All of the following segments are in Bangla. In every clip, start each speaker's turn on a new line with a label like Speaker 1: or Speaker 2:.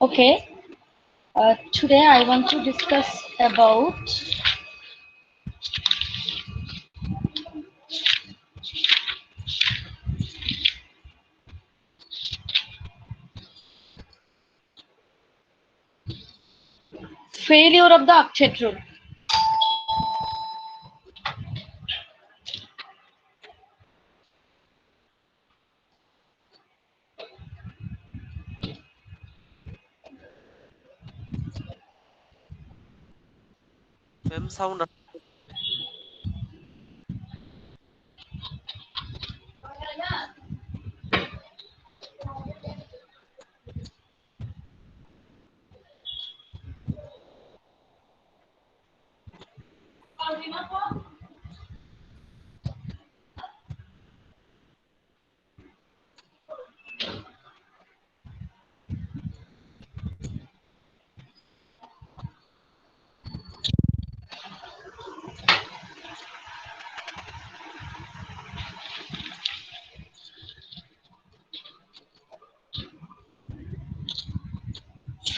Speaker 1: Okay, today I want to discuss about failure of the octet rule.
Speaker 2: Ma'am sound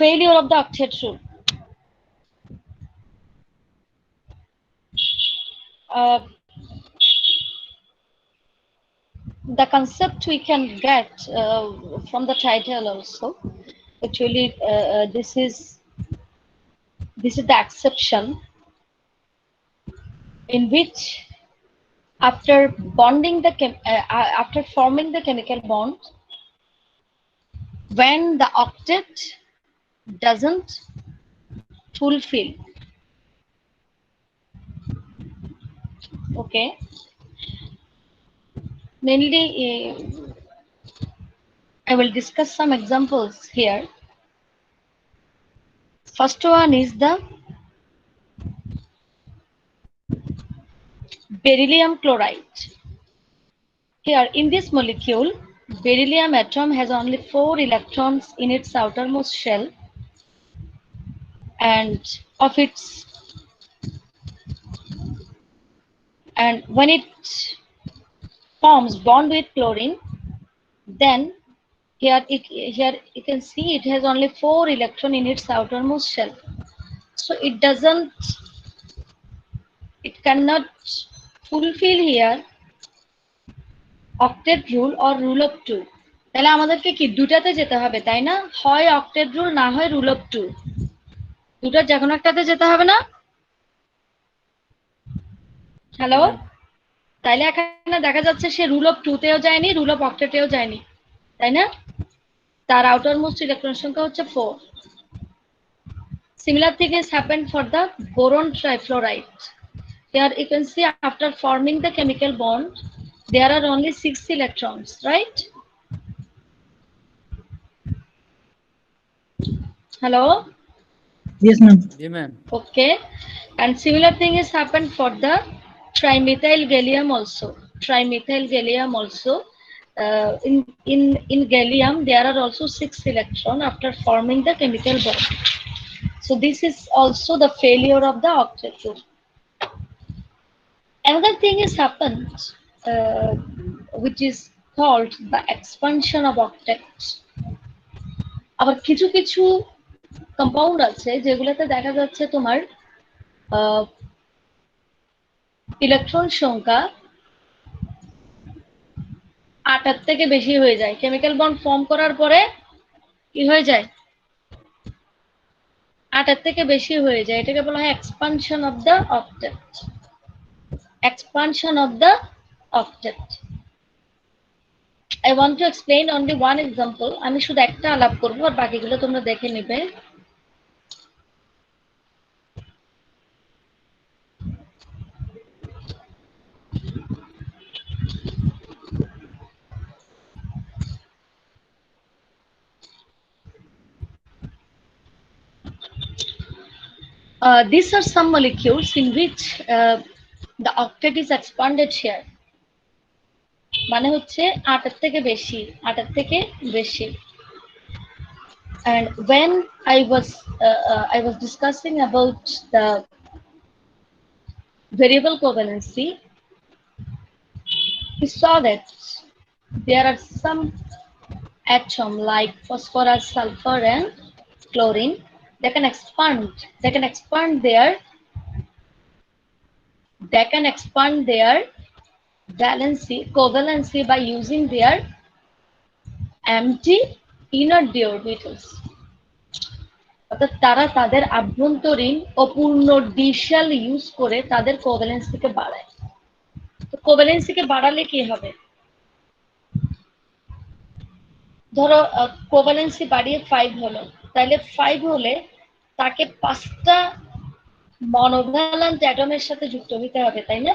Speaker 1: Failure of the octet rule. Uh, the concept we can get from the title also. Actually, this is the exception in which after after forming the chemical bond, when the octet doesn't fulfill. Okay, mainly I will discuss some examples here. First one is the beryllium chloride. Here in this molecule, beryllium atom has only 4 electrons in its outermost shell, and of its and when it forms bond with chlorine, then here you can see it has only 4 electron in its outermost shell. So it cannot fulfill here octet rule or rule of 2. তাহলে আমাদেরকে কি দুটাতে যেতে হবে তাই না? হয় octet rule না হয় rule of 2, দুটার যে কোনো একটাতে যেতে হবে না?
Speaker 3: জি
Speaker 1: হ্যালো,
Speaker 3: ম্যাম।
Speaker 1: তাইলে এখানে দেখা যাচ্ছে সে রুল অফ 2 তেও যায়নি, রুল অফ অক্টেটেও যায়নি, তাই না? তার আউটার মোস্ট ইলেকট্রন সংখ্যা হচ্ছে 4. Similar thing has happened for the boron trifluoride. Here you can see after forming the chemical bond, there are only 6 electrons, right? Hello?
Speaker 4: Yes, ma'am.
Speaker 3: G ma'am.
Speaker 1: Okay. And similar thing has happened for the trimethyl gallium also. Trimethyl gallium also. In gallium, there are also 6 electrons after forming the chemical bond. So this is also the failure of the octet rule. Another thing has happened, uh, which is called the expansion of octet. আবার কিছু কিছু কম্পাউন্ড আছে যেগুলোতে দেখা যাচ্ছে তোমার ইলেকট্রন সংখ্যা 8 থেকে বেশি হয়ে যায়। কেমিক্যাল বন্ড ফর্ম করার পরে কি হয়ে যায়? 8 থেকে বেশি হয়ে যায়। এটাকে বলা হয় expansion of the octet. Expansion of the octet. I want to explain only one example. আমি শুধু একটা আলাপ করব আর বাকিগুলো তোমরা দেখে নেবে। These are some molecules in which the octet is expanded here. মানে হচ্ছে 8 থেকে বেশি, 8 থেকে বেশি। And when I was discussing about the variable covalency, we saw that there are some atom like phosphorus, sulfur, and chlorine, they can expand their covalency by using their empty inner d orbitals. অর্থাৎ তারা তাদের আভ্যন্তরীণ অপূর্ণ ডি শেল ইউজ করে তাদের কোভ্যালেন্সিকে বাড়ায়। তো কোভ্যালেন্সিকে বাড়ালে কি হবে? ধরো কোভ্যালেন্সি বাড়িয়ে 5 হলো, তাহলে 5 হলে তাকে 5টা মনোভ্যালেন্ট অ্যাটমের সাথে যুক্ত হতে হবে, তাই না?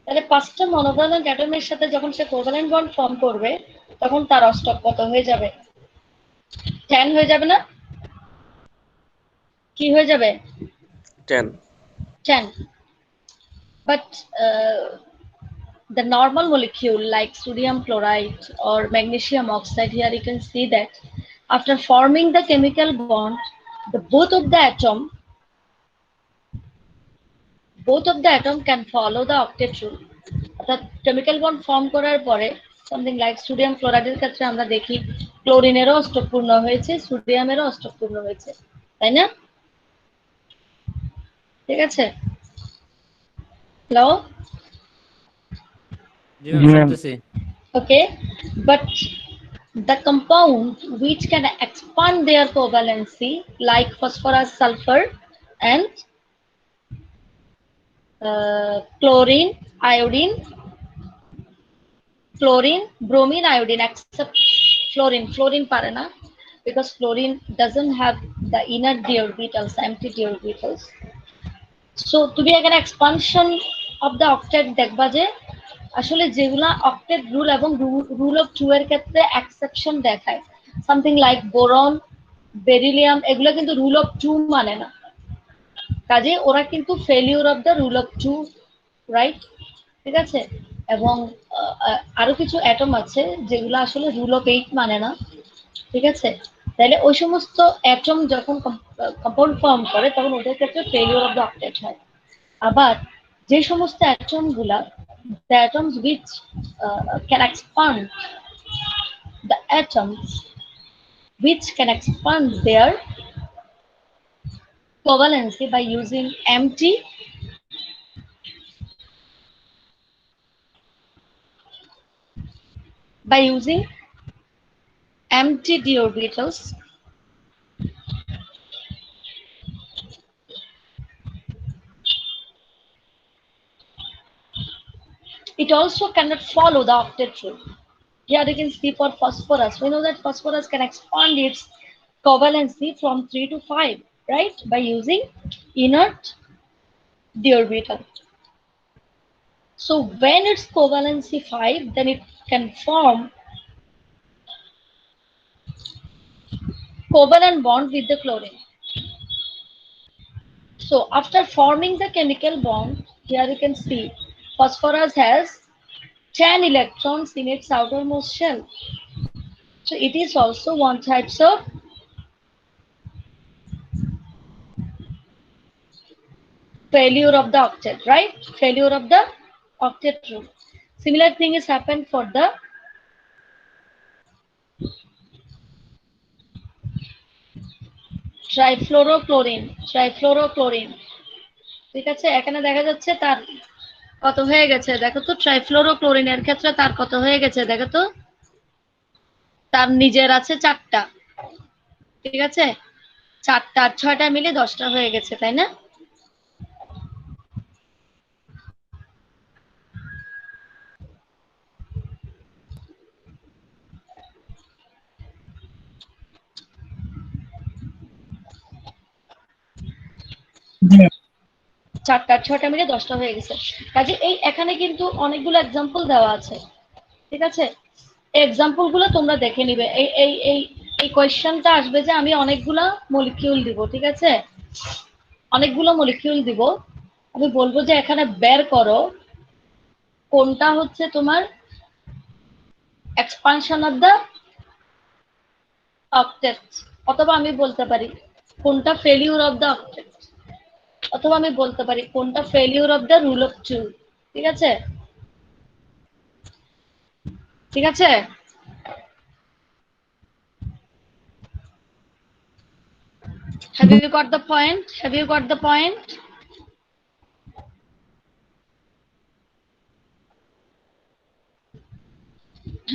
Speaker 1: তাহলে 5টা মনোভ্যালেন্ট অ্যাটমের সাথে যখন সে কোভ্যালেন্ট বন্ড ফর্ম করবে, তখন তার অষ্টক কত হয়ে যাবে? 10 হয়ে যাবে না? কি হয়ে যাবে? 10. But the normal molecule like sodium chloride or magnesium oxide, here you can see that after forming the chemical bond, both of the atom can follow the octet rule. অর্থাৎ chemical bond form করার পরে something like sodium chloride এর ক্ষেত্রে আমরা দেখি ক্লোরিনেরও অষ্টক পূর্ণ হয়েছে, সোডিয়ামেরও অষ্টক পূর্ণ হয়েছে, তাই না? ঠিক আছে? Hello? Okay, but the compound which can expand their covalency like phosphorus, sulfur and chlorine, iodine, bromine, iodine, except fluorine pare na, because fluorine doesn't have the inner d orbitals, empty d orbitals. So to be again expansion of the octet দেখবা যে আসলে যেগুলা অক্টেট রুল এবং রুল অফ 2 এর ক্ষেত্রে এক্সেপশন দেখায়, সামথিং লাইক বোরন, বেরিলিয়াম, এগুলো কিন্তু রুল অফ 2 মানে না, কাজে ওরা কিন্তু failure of the rule of 2, right? ঠিক আছে? এবং আরো কিছু অ্যাটম আছে যেগুলো আসলে রুল অফ 8 মানে না, ঠিক আছে? তাহলে ওই সমস্ত অ্যাটম যখন কম্পাউন্ড ফর্ম করে তখন ওদের ক্ষেত্রে ফেলিউর অফ দ্য অক্টেট হয়। আবার যে সমস্ত অ্যাটম গুলা the atoms which can expand their covalency by using empty d orbitals, it also cannot follow the octet rule. Here you can see for phosphorus, we know that phosphorus can expand its covalency from 3 to 5, right, by using inert d orbital. So when it's covalency 5, then it can form covalent bond with the chlorine. So after forming the chemical bond, here you can see phosphorus has 10 electrons in its outermost shell. So it is also one type of failure of the octet, right? Failure of the octet rule. Similar thing is happened for the ট্রাইফ্লোরোক্লোরিন। ঠিক আছে, এখানে দেখা যাচ্ছে তার কত হয়ে গেছে দেখো তো, ট্রাইফ্লোরোক্লোরিনের ক্ষেত্রে তার কত হয়ে গেছে দেখো তো, তার নিজের আছে 4টা, ঠিক আছে? 4টা আর 6টা মিলে 10টা হয়ে গেছে, তাই না? চারটা 6টা মিলে 10টা হয়ে গেছে। কাজে এই এখানে কিন্তু অনেকগুলো এক্সাম্পল দেওয়া আছে, ঠিক আছে? এই এক্সাম্পল গুলো তোমরা দেখে নিবে। এই এই এই এই কোয়েশ্চেনটা আসবে যে আমি অনেকগুলা মলিকিউল দিব, ঠিক আছে? অনেকগুলো মলিকিউল দিব, আমি বলবো যে এখানে বের করো কোনটা হচ্ছে তোমার এক্সপানশন অফ দ্য অক্টেট, অথবা আমি বলতে পারি কোনটা ফেলিউর অফ দ্য অক্টেট, অথবা আমি বলতে পারি কোনটা failure of the rule of 2, ঠিক আছে? ঠিক আছে? Have you got the point? Have you got the point?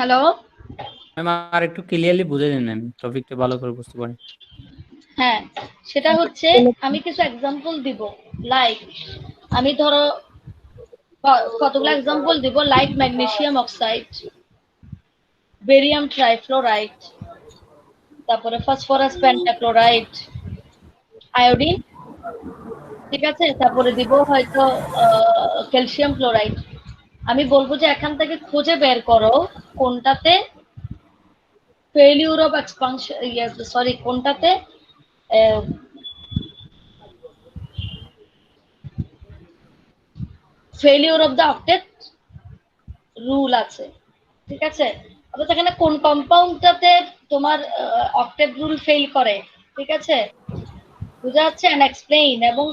Speaker 1: Hello?
Speaker 4: Ma'am আর একটু ক্লিয়ারলি বুঝে দিন ম্যাম, টপিকটা ভালো করে বুঝতে পারি।
Speaker 1: হ্যাঁ, সেটা হচ্ছে আমি কিছু এক্সাম্পল দিব, লাইক আমি ধরো কতগুলো এক্সাম্পল দিব, like magnesium oxide, barium trifluoride, তারপরে ফসফরাস পেন্টাক্লোরাইড, আয়োডিন, ঠিক আছে, তারপরে দিব হয়তো ক্যালসিয়াম ক্লোরাইড। আমি বলবো যে এখান থেকে খুঁজে বের করো কোনটাতে ফেলিউর অফ এক্সপানশন, সরি কোনটাতে failure of the octet rule আছে, ঠিক আছে। অর্থাৎ এখানে কোন কম্পাউন্ডটাতে তোমার অক্টেট রুল ফেল করে, ঠিক আছে, বুঝা যাচ্ছে, এন্ড এক্সপ্লেইন, এবং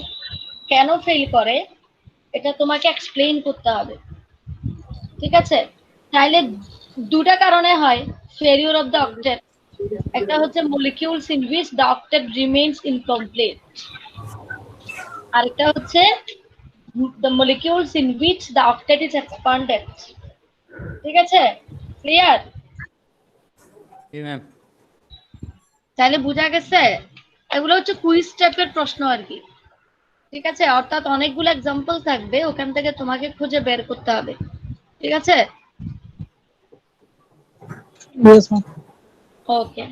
Speaker 1: কেন ফেল করে এটা তোমাকে এক্সপ্লেইন করতে হবে, ঠিক আছে। তাহলে দুটা কারণে হয় ফেলিউর অফ দ্য অক্টেট। একটা হচ্ছে molecules in which the octet remains incomplete, আরেকটা হচ্ছে the molecules in which the octet is expanded, ঠিক আছে, ক্লিয়ার?
Speaker 4: জি ম্যাম।
Speaker 1: তাহলে বোঝা গেছে, এগুলো হচ্ছে কুইজ টাইপের প্রশ্ন আর কি, ঠিক আছে। অর্থাৎ অনেকগুলো এক্সাম্পল থাকবে, ওখান থেকে তোমাকে খুঁজে বের করতে হবে, ঠিক আছে।
Speaker 4: Yes ma'am.
Speaker 1: Okay,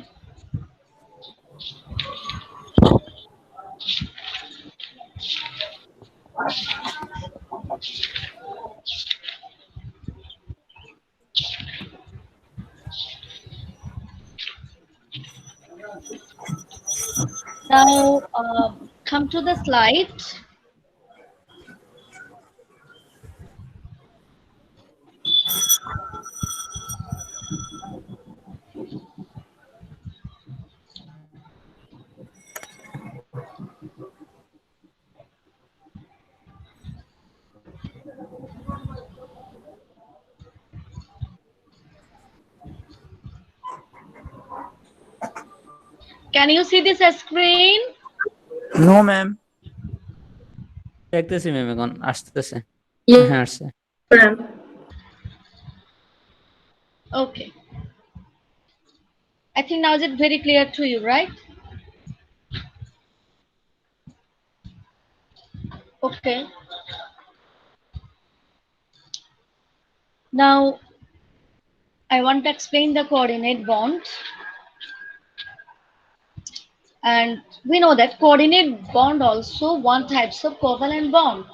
Speaker 1: now come to the slide. Can you see this screen?
Speaker 4: No ma'am. দেখতেছি ম্যাম, এখন আসতেছে। হ্যাঁ আসছে।
Speaker 1: Okay. I think now is it very clear to you, right? Okay. Now I want to explain the coordinate bond. And we know that coordinate bond also one types of covalent bond.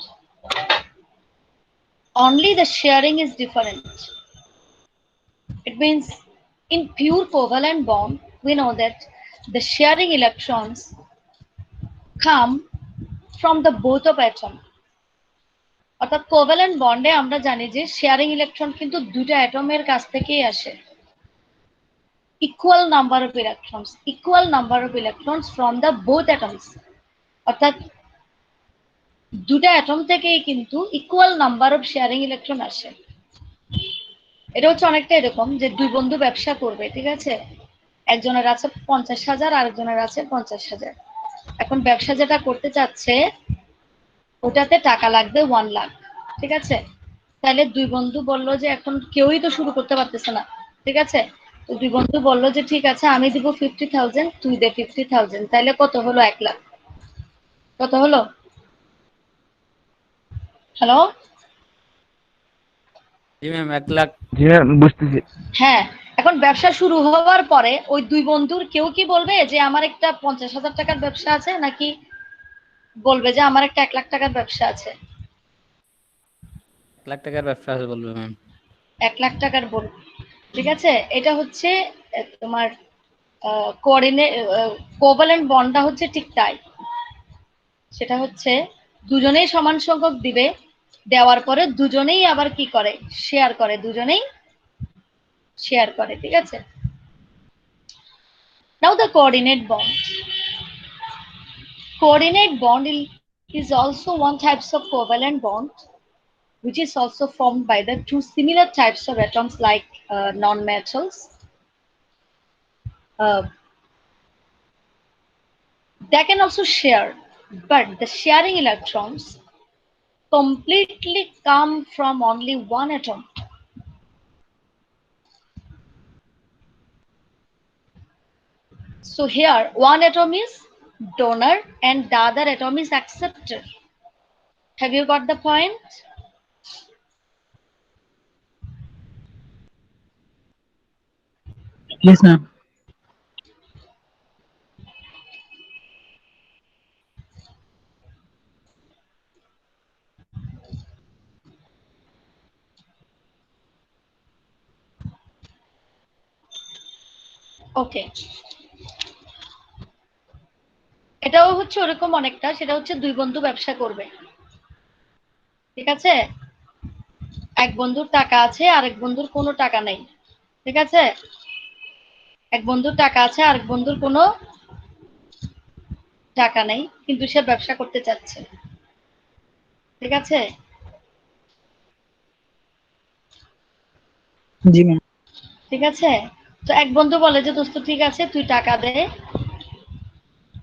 Speaker 1: Only the sharing is different. It means in pure covalent bond, we know that the sharing electrons come from the both of atom. অর্থাৎ কোভ্যালেন্ট বন্ডে আমরা জানি যে শেয়ারিং ইলেকট্রন কিন্তু দুটো অ্যাটমের কাছ থেকেই আসে। equal number of electrons from the both atoms, অর্থাৎ দুটো অ্যাটম থেকেই কিন্তু equal number of sharing electron আসে। এটা হচ্ছে অনেকটা এরকম যে দুই বন্ধু ব্যবসা করবে, ঠিক আছে, একজনের আছে 50,000, আরেকজনের আছে 50,000। এখন ব্যবসা যেটা করতে চাচ্ছে ওটাতে টাকা লাগবে 1 লাখ, ঠিক আছে। তাহলে দুই বন্ধু বলল যে এখন কেউই তো শুরু করতে পারতেছে না, ঠিক আছে, তো দুই বন্ধু বলল যে ঠিক আছে আমি দিব 50,000, তুই দে 50,000, তাহলে কত হলো? 1 লাখ। কত হলো? হ্যালো?
Speaker 4: জি ম্যাম 1 লাখ।
Speaker 3: জি ম্যাম বুঝতেছি।
Speaker 1: হ্যাঁ, এখন ব্যবসা শুরু হওয়ার পরে ওই দুই বন্ধুর কেউ কি বলবে যে আমার একটা 50,000 টাকার ব্যবসা আছে, নাকি বলবে যে আমার একটা 1 লাখ টাকার ব্যবসা আছে?
Speaker 4: 1 লাখ টাকার ব্যবসা আছে বলবে ম্যাম।
Speaker 1: 1 লাখ টাকার বলবে, ঠিক আছে। এটা হচ্ছে তোমার কোঅর্ডিনেট কোভ্যালেন্ট বন্ডটা হচ্ছে ঠিক তাই। সেটা হচ্ছে দুজনেই সমান সংখ্যক দিবে, দেওয়ার পরে দুজনেই আবার কি করে? শেয়ার করে, দুজনেই শেয়ার করে, ঠিক আছে। Now the coordinate bond. Coordinate bond is also one types of covalent bond, which is also formed by the two similar types of atoms like non-metals. They can also share, but the sharing electrons completely come from only one atom. So here, one atom is donor and the other atom is acceptor. Have you got the point?
Speaker 3: Yes, ma'am.
Speaker 1: Okay. এটাও হচ্ছে ওরকম অনেকটা, সেটা হচ্ছে দুই বন্ধু ব্যবসা করবে, ঠিক আছে? এক বন্ধুর টাকা আছে, আরেক বন্ধুর কোনো টাকা নেই, ঠিক আছে? এক বন্ধুর টাকা আছে, আরেক বন্ধুর কোনো টাকা নেই, কিন্তু সে ব্যবসা করতে চাচ্ছে, ঠিক আছে?
Speaker 3: জি ম্যাম।
Speaker 1: ঠিক আছে, তো এক বন্ধু বলে যে দোস্ত ঠিক আছে তুই টাকা দে,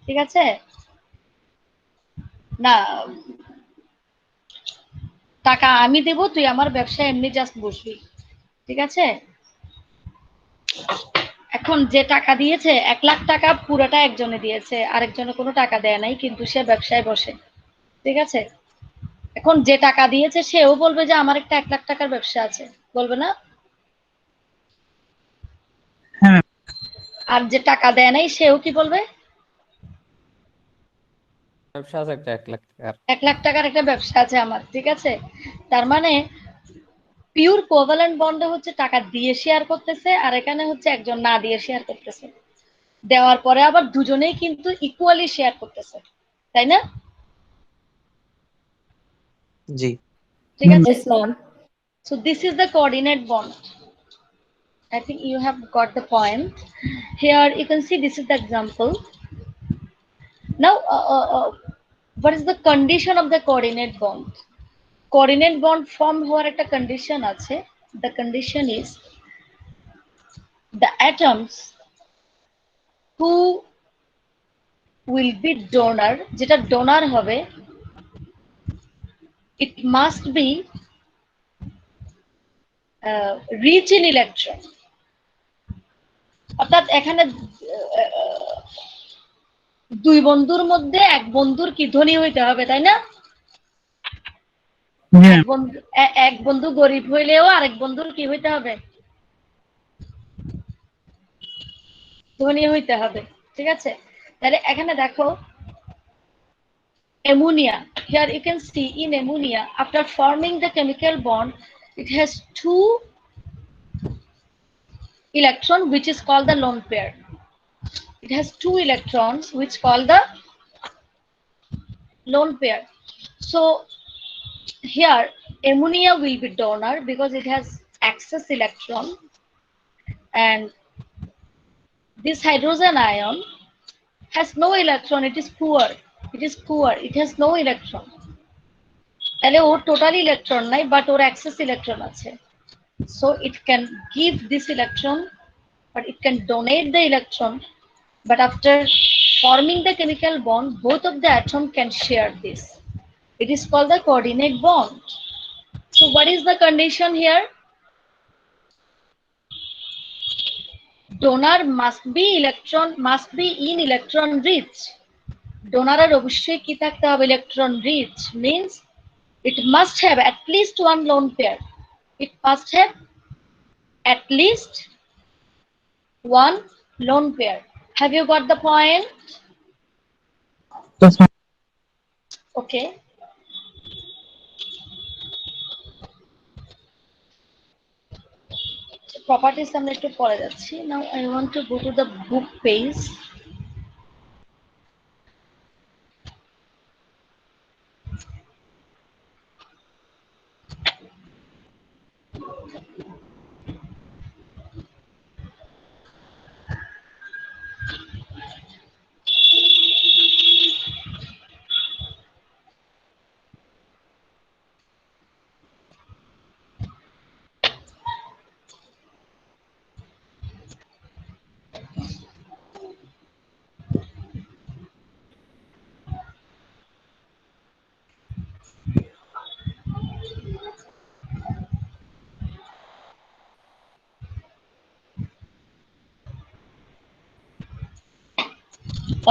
Speaker 1: ঠিক আছে, না টাকা আমি দেব, তুই আমার ব্যবসায় এমনি জাস্ট বসবি, ঠিক আছে? এখন যে টাকা দিয়েছে 1 লাখ টাকা পুরোটা একজনে দিয়েছে, আরেকজনে কোনো টাকা দেয় নাই, কিন্তু সে ব্যবসায় বসে, ঠিক আছে? এখন যে টাকা দিয়েছে সেও বলবে যে আমার একটা 1 লাখ টাকার ব্যবসা আছে, বলবে না?
Speaker 3: হ্যাঁ ম্যাম।
Speaker 1: আর যে টাকা দেয় নাই সেও কি বলবে?
Speaker 4: ব্যবসা আছে একটা 1 লাখ টাকার।
Speaker 1: 1 লাখ টাকার একটা ব্যবসা আছে আমার, ঠিক আছে? তার মানে পিওর কোভ্যালেন্ট বন্ডে হচ্ছে টাকা দিয়ে শেয়ার করতেছে, আর এখানে হচ্ছে একজন না দিয়ে শেয়ার করতেছে, দেওয়ার পরে আবার দুজনেই কিন্তু ইকুয়ালি শেয়ার করতেছে, তাই না?
Speaker 2: জি।
Speaker 1: ঠিক আছে,
Speaker 5: Yes, ma'am.
Speaker 1: so this is the coordinate bond. I think you have got the point. Here you can see this is the example. Now what is the condition of the coordinate bond? Coordinate bond form হওয়ার একটা condition আছে. The condition is the atoms who will be donor, যেটা donor হবে, it must be rich in electron. অর্থাৎ এখানে দুই বন্ধুর মধ্যে এক বন্ধুর কি ধনী হইতে হবে, তাই না?
Speaker 3: হ্যাঁ
Speaker 1: এক বন্ধু গরিব হইলেও আরেক বন্ধুর কি হইতে হবে? ধনী হইতে হবে, ঠিক আছে? তাহলে এখানে দেখো ammonia. Here you can see in ammonia, after forming the chemical bond, it has two electrons, which is called the lone pair. It has two electrons, which called the lone pair. So here ammonia will be donor because it has excess electron, and this hydrogen ion has no electron. It is poor. It is poor. It has no electron. তাহলে ওর টোটাল ইলেকট্রন নাই, বাট ওর অ্যাক্সেস ইলেকট্রন আছে, so it can give this electron, but it can donate the electron, but after forming the chemical bond both of the atom can share this. It is called the coordinate bond. So what is the condition here? Donor must be in electron rich. Donor এর অবশ্যই কি থাকতে হবে? Electron rich means it must have at least one lone pair. It must have at least one lone pair. Have you got the point?
Speaker 3: yes, ma'am.
Speaker 1: Okay. Properties আমরা একটু পরে যাচ্ছি. Now I want to go to the book page.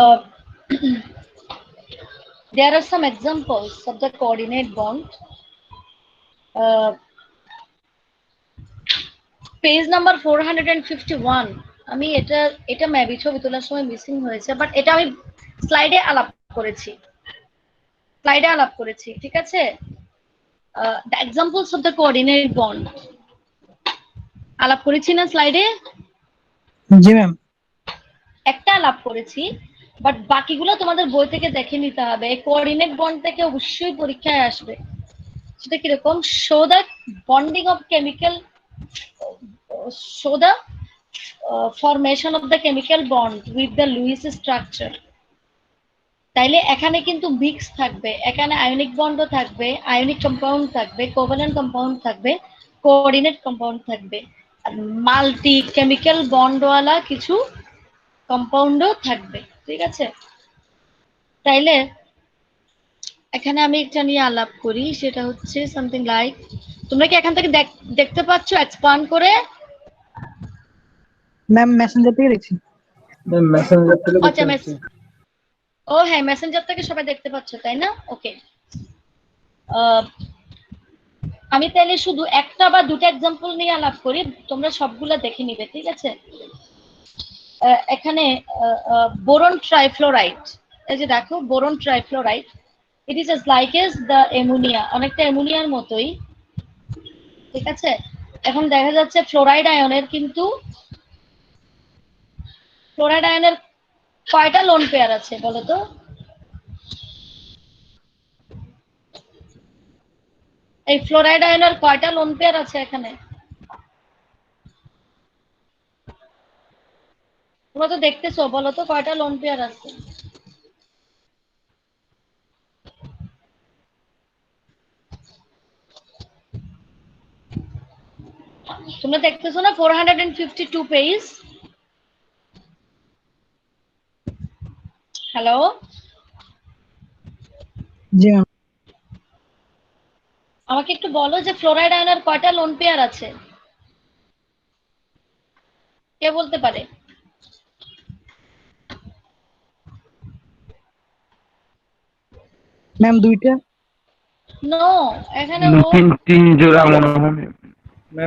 Speaker 1: Uh, there are some examples of the coordinate bond. Uh, page number 451 আমি এটা মেবি ছবি তোলার সময় মিসিং হয়েছে, বাট এটা আমি স্লাইডে আলাপ করেছি, ঠিক আছে? The examples of the coordinate bond আলাপ করেছি না স্লাইডে?
Speaker 3: জি ম্যাম।
Speaker 1: একটা আলাপ করেছি, বাট বাকিগুলো তোমাদের বই থেকে দেখে নিতে হবে। এই কোঅর্ডিনেট বন্ড থেকে অবশ্যই পরীক্ষায় আসবে। সেটা কিরকম? Show the bonding of chemical, show the formation of the chemical bond with the Lewis structure. তাইলে এখানে কিন্তু মিক্স থাকবে, এখানে আয়নিক বন্ডও থাকবে, আয়নিক কম্পাউন্ড থাকবে, কোভ্যালেন্ট কম্পাউন্ড থাকবে, কোঅর্ডিনেট কম্পাউন্ড থাকবে, আর মাল্টি কেমিক্যাল বন্ডওয়ালা কিছু কম্পাউন্ডও থাকবে, ঠিক আছে? তাইলে এখানে আমি একটা নিয়ে আলাপ করি, সেটা হচ্ছে সামথিং লাইক, তোমরা কি এখান থেকে দেখতে পাচ্ছ এক্সপ্যান্ড করে?
Speaker 3: ম্যাম মেসেঞ্জার থেকে দেখছি।
Speaker 5: ম্যাম মেসেঞ্জার থেকে
Speaker 1: আচ্ছা,
Speaker 5: দেখতে পাচ্ছি।
Speaker 1: ও হ্যাঁ, মেসেঞ্জার থেকে সবাই দেখতে পাচ্ছ, তাই না? ওকে, আমি তাহলে শুধু একটা বা দুটো এক্সাম্পল নিয়ে আলাপ করি, তোমরা সবগুলা দেখে নিবে, ঠিক আছে? এখানে বোরন ট্রাইফ্লোরাইড, এই যে দেখো boron trifluoride, it is as like as the ammonia, অনেকটা অ্যামোনিয়ার মতোই, ঠিক আছে? এখন দেখা যাচ্ছে ফ্লোরাইড আয়নের কয়টা লোন পেয়ার আছে বলো তো? এই ফ্লোরাইড আয়নের কয়টা লোন পেয়ার আছে এখানে? তোমরা তো দেখতেছো, বলো তো কয়টা লোন পেয়ার আছে? তোমরা দেখতেছো না 452 পেজ? হ্যালো,
Speaker 3: জি ম্যাম।
Speaker 1: আমাকে একটু বলো যে ফ্লোরাইড আয়নের কয়টা লোন পেয়ার আছে? কে বলতে পারে?
Speaker 3: ম্যাম দুইটা।
Speaker 1: নো, এখানে
Speaker 5: তিন জোড়া মনে হয় ম্যাম।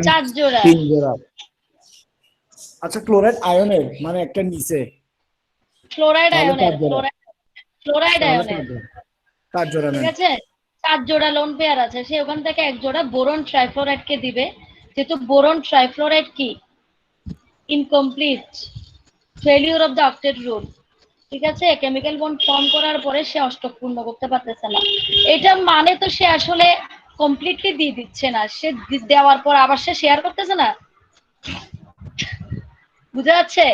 Speaker 1: 4 জোড়া।
Speaker 5: 3 জোড়া। আচ্ছা ক্লোরাইড আয়নের মানে একটা নিচে,
Speaker 1: ফ্লোরাইড
Speaker 5: তাহলে
Speaker 1: আয়নের,
Speaker 5: 4 জোড়া।
Speaker 1: ফ্লোরাইড
Speaker 5: তাহলে
Speaker 1: আয়নের,
Speaker 5: 4 জোড়া
Speaker 1: ঠিক
Speaker 5: ম্যাম।
Speaker 1: আছে? 4 জোড়া লোন পেয়ার আছে, সে ওখান থেকে এক জোড়া বোরন ট্রাইফ্লোরাইড কে দিবে, যেহেতু বোরন ট্রাইফ্লোরাইড কি incomplete, failure of the octet rule, ঠিক আছে? কেমিক্যাল বন্ড ফর্ম করার পরে সে অষ্টক পূর্ণ করতে পারতেছে না, এটা মানে তো সে আসলে কমপ্লিটলি দিয়ে দিচ্ছে না, সে দেওয়ার পর আবার সে শেয়ার করতেছে না, বুঝা যাচ্ছে?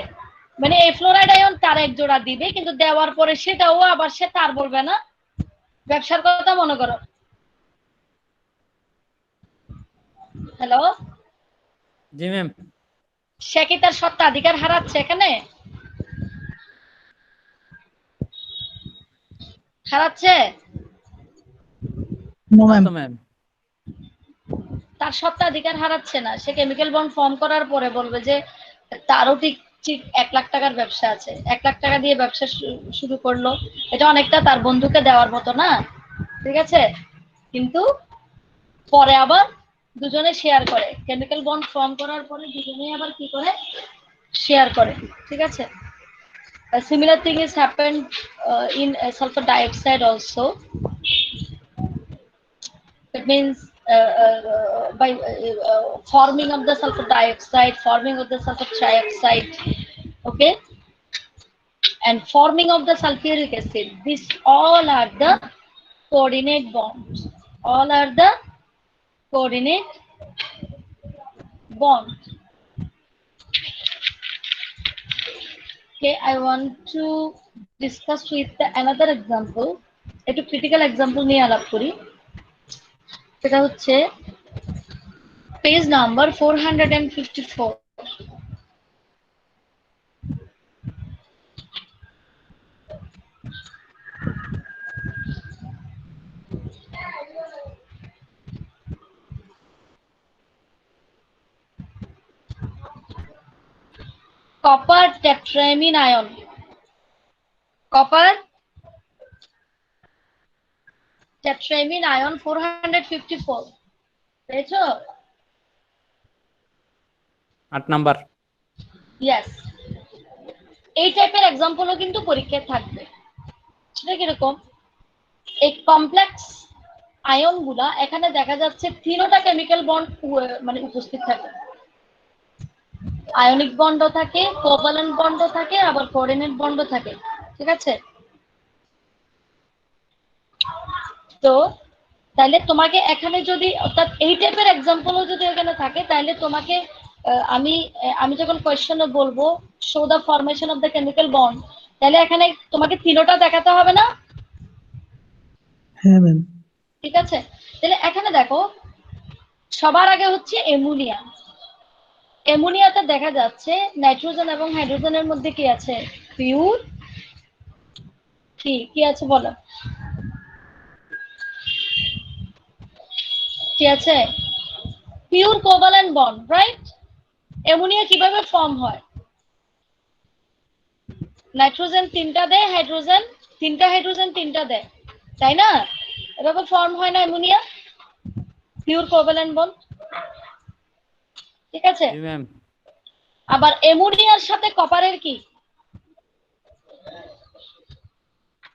Speaker 1: মানে এই ফ্লোরাইড আয়ন তার এক জোড়া দিবে, কিন্তু দেওয়ার পরে সেটাও আবার সে তার বলবে না। ব্যবসার কথা মনে করো, হ্যালো,
Speaker 4: জি ম্যাম।
Speaker 1: সে কি তার স্বত্বাধিকার হারাচ্ছে এখানে? হারাচ্ছে?
Speaker 3: নো
Speaker 4: না
Speaker 3: ম্যাম।
Speaker 4: তো ম্যাম।
Speaker 1: তার স্বত্বাধিকার হারাচ্ছে না, সে কেমিক্যাল বন্ড ফর্ম করার পরে বলবে যে তারও ঠিক ঠিক 1 লাখ টাকার ব্যবসা আছে, 1 লাখ টাকা দিয়ে ব্যবসা শুরু করলো, এটা অনেকটা তার বন্ধুকে দেওয়ার মতো না, ঠিক আছে? কিন্তু পরে আবার দুজনে শেয়ার করে, কেমিক্যাল বন্ড ফর্ম করার পরে দুজনেই আবার কি করে শেয়ার করে, ঠিক আছে? A similar thing is happened in sulfur dioxide also. That means by forming of the sulfur dioxide, forming of the sulfur trioxide, okay, and forming of the sulfuric acid. These all are the coordinate bonds. All are the coordinate bonds. Okay, I want to discuss with another example. একটু critical example নিয়ে আলাপ করি, সেটা হচ্ছে page number 454। Copper tetrammine ion, copper tetrammine ion 454 পেয়েছো?
Speaker 4: 8 নাম্বার।
Speaker 1: ইয়েস, এই টাইপের এক্সাম্পলও কিন্তু পরীক্ষায় থাকবে। সেটা কিরকম? এই কমপ্লেক্স আয়ন গুলা এখানে দেখা যাচ্ছে তিনটা কেমিক্যাল বন্ড মানে উপস্থিত থাকে। আয়নিক বন্ড থাকে, কোভালেন্ট বন্ড থাকে, আবার কোঅর্ডিনেট বন্ড থাকে। ঠিক আছে? তো তাহলে তোমাকে এখানে যদি অর্থাৎ এই টাইপের এক্সাম্পলও যদি এখানে থাকে, তাহলে তোমাকে আমি যখন কোয়েশ্চেনে বলবো show the formation of the chemical bond, তাহলে এখানে তোমাকে তিনটা দেখাতে হবে না?
Speaker 3: হ্যাঁ ম্যাম।
Speaker 1: ঠিক আছে, তাহলে এখানে দেখো সবার আগে হচ্ছে অ্যামোনিয়া। অ্যামোনিয়াতে দেখা যাচ্ছে নাইট্রোজেন এবং হাইড্রোজেনের মধ্যে কি আছে? পিওর কি আছে বলো? কি আছে? Pure covalent bond, right? Ammonia কিভাবে ফর্ম হয়? নাইট্রোজেন তিনটা দেয়, হাইড্রোজেন তিনটা দেয়, তাই না? এভাবে ফর্ম হয় না অ্যামোনিয়া, পিওর কোভালেন্ট বন্ড। ঠিক আছে,
Speaker 4: জি ম্যাম।
Speaker 1: আবার অ্যামোনিয়ার সাথে কপারের কি?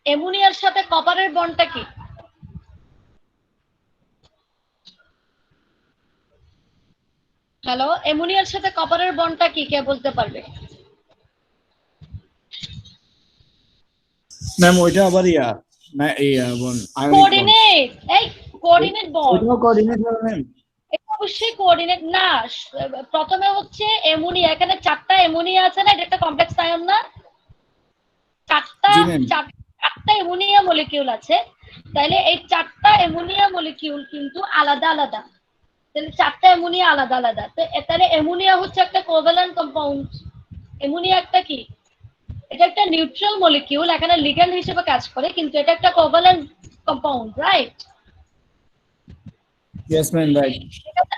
Speaker 1: অ্যামোনিয়ার সাথে কপারের বন্ডটা কি? হ্যালো, অ্যামোনিয়ার সাথে কপারের বন্ডটা কি, কে বলতে পারবে?
Speaker 5: ম্যাম ওইটা আবার না
Speaker 1: কোঅর্ডিনেট, এই কোঅর্ডিনেট বন্ড।
Speaker 5: ওইটাও কোঅর্ডিনেট হবে ম্যাম?
Speaker 1: এটা অবশ্যই কোঅর্ডিনেট না। প্রথমে হচ্ছে অ্যামোনিয়া, এখানে 4টা অ্যামোনিয়া আছে না, এটা একটা কমপ্লেক্স আয়ন না? চারটা
Speaker 5: জি ম্যাম।
Speaker 1: অ্যামোনিয়া মলিকিউল আছে, তাহলে এই 4টা অ্যামোনিয়া মলিকিউল কিন্তু আলাদা আলাদা। তাহলে 4টা অ্যামোনিয়া আলাদা আলাদা, তো তাহলে অ্যামোনিয়া হচ্ছে একটা কোভ্যালেন্ট কম্পাউন্ড। অ্যামোনিয়া একটা কি? এটা একটা নিউট্রাল মলিকিউল, এখানে লিগ্যান্ড হিসেবে কাজ করে, কিন্তু এটা একটা covalent compound, right?
Speaker 5: Yes ma'am, right.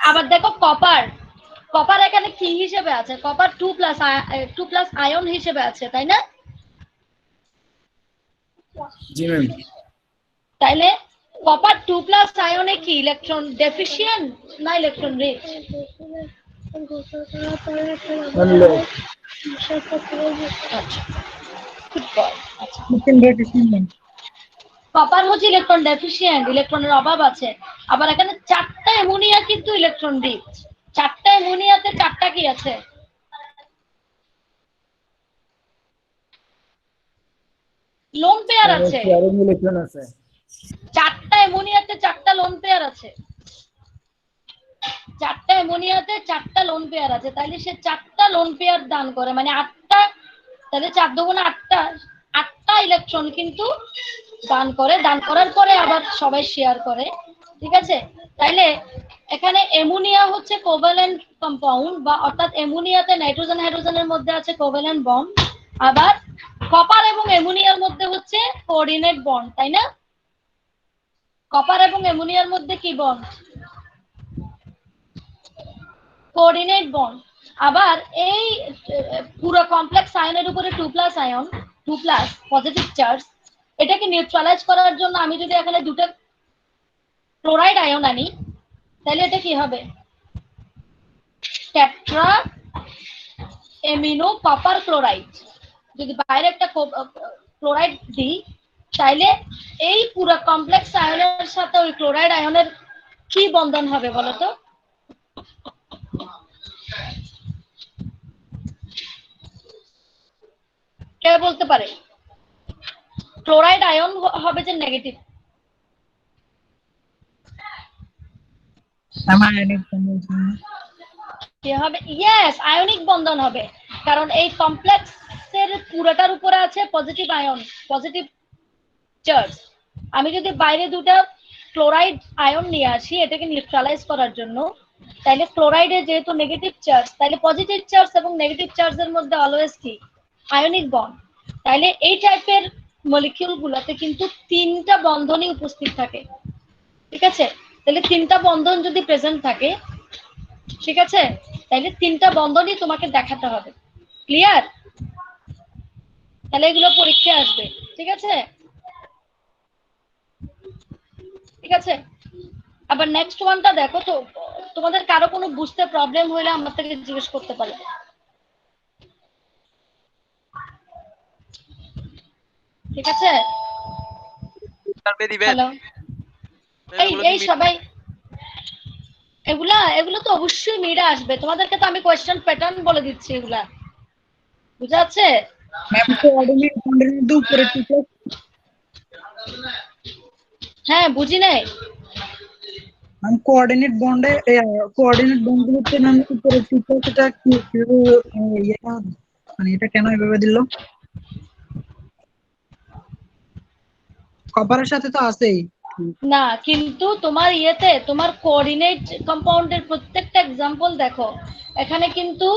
Speaker 1: আবার দেখো কপার এখানে কি হিসেবে আছে? কপার 2+ আয়ন হিসেবে আছে, তাই না?
Speaker 5: জি ম্যাম।
Speaker 1: তাইলে কপার 2+ আয়নে কি ইলেকট্রন ডেফিশিয়েন্ট না ইলেকট্রন রিচ? কপার হচ্ছে ইলেকট্রন ডেফিশিয়েন্ট, ইলেকট্রনের অভাব আছে। আবার এখানে 4টা অ্যামোনিয়া কিন্তু ইলেকট্রন রিচ। 4টা অ্যামোনিয়াতে 4টা কি আছে? লোন পেয়ার আছে।
Speaker 5: ইলেকট্রন আছে।
Speaker 1: 4টা অ্যামোনিয়াতে 4টা লোন পেয়ার আছে। 4টা অ্যামোনিয়াতে 4টা লোন পেয়ার আছে, তাইলে সে 4টা লোন পেয়ার দান করে, মানে 8টা। তাহলে 4 দুগুণে 8টা ইলেকট্রন কিন্তু দান করে, দান করার পরে আবার সবাই শেয়ার করে। ঠিক আছে, তাইলে এখানে অ্যামোনিয়া হচ্ছে কোভ্যালেন্ট কম্পাউন্ড, বা অর্থাৎ অ্যামোনিয়াতে নাইট্রোজেন হাইড্রোজেনের মধ্যে আছে কোভ্যালেন্ট বন্ড, আবার কপার এবং অ্যামোনিয়ার মধ্যে হচ্ছে কোঅর্ডিনেট বন্ড, তাই না? কপার এবং অ্যামোনিয়ার মধ্যে কি বন্ড? Coordinate bond. আবার এই পুরো কমপ্লেক্স আয়নের উপরে 2+ আয়ন, 2+ পজিটিভ চার্জ, এটাকে নিউট্রালাইজ করার জন্য আমি যদি এখানে দুটো ক্লোরাইড আয়ন আনি, তাহলে এটা কি হবে? Tetra amino copper chloride. যদি বাইরে একটা ক্লোরাইড দিই, তাইলে এই পুরো কমপ্লেক্স আয়নের সাথে ওই ক্লোরাইড আয়নের কি বন্ধন হবে বলো তো? কে বলতে পারে? ক্লোরাইড আয়ন হবে যে নেগেটিভ। কি হবে? ইয়েস, আয়নিক বন্ধন হবে, কারণ এই কমপ্লেক্সের পুরোটার উপরে আছে পজিটিভ আয়ন, পজিটিভ চার্জ। আমি যদি বাইরে দুটো ক্লোরাইড আয়ন নিয়ে আসি এটাকে নিউট্রালাইজ করার জন্য, তাহলে ক্লোরাইডে যেহেতু নেগেটিভ চার্জ, তাহলে পজিটিভ চার্জ এবং নেগেটিভ চার্জের মধ্যে অলওয়েজ কি? Ionic bond. তাহলে এই টাইপের মলিকিউল গুলোতে কিন্তু 3টা বন্ধনই উপস্থিত থাকে। ঠিক আছে, তাহলে 3টা বন্ধন যদি প্রেজেন্ট থাকে, ঠিক আছে, তাহলে 3টা বন্ধনই তোমাকে দেখাতে হবে। ক্লিয়ার? তাহলে এগুলো পরীক্ষায় আসবে। ঠিক আছে, ঠিক আছে। আবার নেক্সট ওয়ানটা দেখো তো, তোমাদের কারো কোনো বুঝতে প্রবলেম হলে আমার থেকে জিজ্ঞেস করতে পারে। ঠিক আছে,
Speaker 2: তারপরে দিবেন
Speaker 1: হ্যালো, এই
Speaker 2: এগুলো
Speaker 1: এই সবাই এগুলো তো অবশ্যই মিডে আসবে, তোমাদেরকে তো আমি কোয়েশ্চেন প্যাটার্ন বলে দিচ্ছি, এগুলা বুঝা যাচ্ছে?
Speaker 3: ম্যাম কোঅর্ডিনেট বন্ডের মধ্যে উপরে টিচার
Speaker 1: হ্যাঁ, বুঝি নাই।
Speaker 3: ম্যাম কোঅর্ডিনেট বন্ডগুলোতে ম্যাম উপরে টিচার সেটা কি এটা মানে এটা কেন এভাবে দিল? কপারের সাথে তো আছেই।
Speaker 1: না, কিন্তু তোমার ইয়েতে তোমার কোঅর্ডিনেট কম্পাউন্ডের প্রত্যেকটা এক্সাম্পল দেখো, এখানে কিন্তু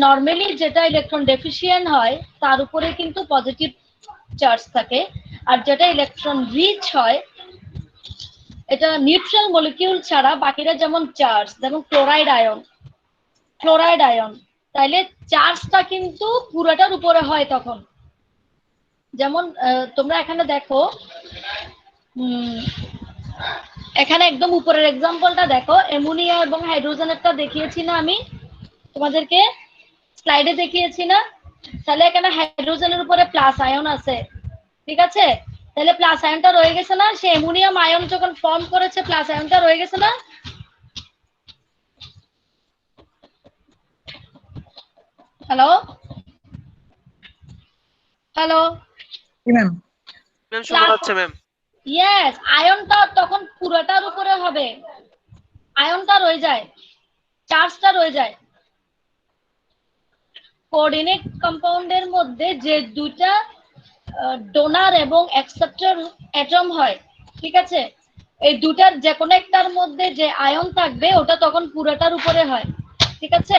Speaker 1: নর্মালি যেটা ইলেকট্রন ডেফিসিয়েন্ট হয় তার উপরে কিন্তু পজিটিভ চার্জ থাকে, আর যেটা ইলেকট্রন রিচ হয় এটা নিউট্রাল মলিকিউল ছাড়া বাকিরা যেমন চার্জ, যেমন ক্লোরাইড আয়ন, তাইলে চার্জটা কিন্তু পুরোটার উপরে হয় তখন। যেমন তোমরা এখানে দেখো, এখানে একদম উপরের এক্সাম্পলটা দেখো, অ্যামোনিয়া এবং হাইড্রোজেনেরটা দেখিয়েছি না আমি তোমাদেরকে, স্লাইডে দেখিয়েছি না? তাহলে এখানে হাইড্রোজেনের উপরে প্লাস আয়ন আছে, ঠিক আছে? তাহলে প্লাস আয়নটা রয়ে গেছে না, সে অ্যামোনিয়াম আয়ন যখন ফর্ম করেছে প্লাস আয়নটা রয়ে গেছে না? হ্যালো হ্যালো,
Speaker 3: ম্যাম
Speaker 2: ম্যাম শোনা যাচ্ছে ম্যাম।
Speaker 1: ইয়েস, আয়নটা তখন পুরোটার উপরে হবে, আয়নটা রয়ে যায়, চার্জটা রয়ে যায়। কোঅর্ডিনেট কম্পাউন্ডের মধ্যে যে দুইটা ডোনার এবং অ্যাকসেপ্টর অ্যাটম হয়, ঠিক আছে, এই দুটার যে কোনো একটার মধ্যে যে আয়ন থাকবে ওটা তখন পুরোটার উপরে হয়, ঠিক আছে?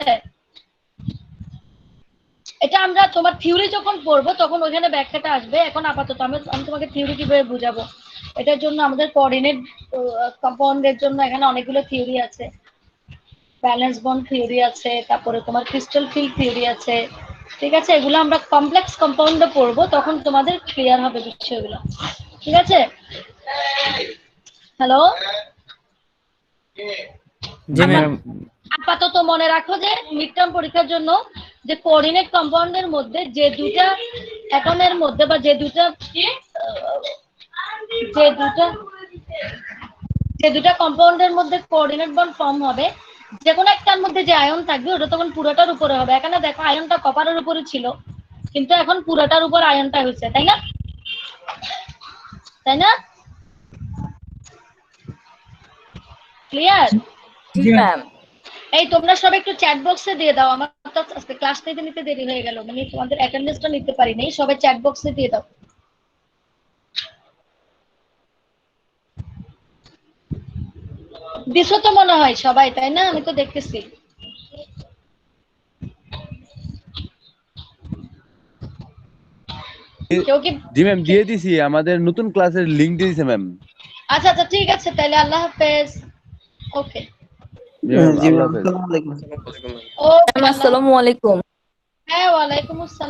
Speaker 1: এটা আমরা তোমার থিওরি যখন পড়বো তখন ওখানে ব্যাখ্যাটা আসবে, এখন আপাতত আমি তোমাকে থিওরি কিভাবে বুঝাবো, এটার জন্য আমাদের কোঅর্ডিনেট কম্পাউন্ডের জন্য এখানে অনেকগুলো থিওরি আছে, ব্যালেন্স বন্ড থিওরি আছে, তারপরে তোমার ক্রিস্টাল ফিল্ড থিওরি আছে, ঠিক আছে? এগুলো আমরা কমপ্লেক্স কম্পাউন্ডে পড়বো, তখন তোমাদের ক্লিয়ার হবে বিষয়গুলো, ঠিক আছে? হ্যালো,
Speaker 4: জি ম্যাম।
Speaker 1: আপাতত মনে রাখো যে মিড টার্ম পরীক্ষার জন্য যে কোঅর্ডিনেট কম্পাউন্ডের মধ্যে যে দুটা অ্যাটমের মধ্যে বা যে দুটা কম্পাউন্ডের মধ্যে কোঅর্ডিনেট বন্ড ফর্ম হবে, যে কোনো একটার মধ্যে যে আয়ন থাকবে ওটা তখন পুরোটার উপরে হবে। এখানে দেখো আয়নটা কপারের উপরে ছিল, কিন্তু এখন পুরোটার উপর আয়নটা হয়েছে, তাই না? তাই না? ক্লিয়ার?
Speaker 3: জি ম্যাম।
Speaker 1: এই তোমরা সব একটু চ্যাট বক্সে দিয়ে দাও, আমার তো আজকে ক্লাস নিতে দেরি হয়ে গেল, মানে তোমাদের অ্যাটেন্ডেন্সটা নিতে পারি নাই, সবাই চ্যাট বক্সে দিয়ে দাও। দিছো তো মনে হয় সবাই, তাই না? আমি তো দেখতেছি। কেউ কি?
Speaker 6: জি ম্যাম দিয়ে দিছি, আমাদের নতুন ক্লাসের লিংক দিয়ে দিছে ম্যাম।
Speaker 1: আচ্ছা আচ্ছা, ঠিক আছে, তাহলে আল্লাহ হাফেজ। ওকে,
Speaker 6: জি ম্যাম, আল্লাহ হাফেজ।
Speaker 1: ও
Speaker 7: আসসালামু আলাইকুম।
Speaker 1: হ্যাঁ, ওয়ালাইকুম আসসালাম।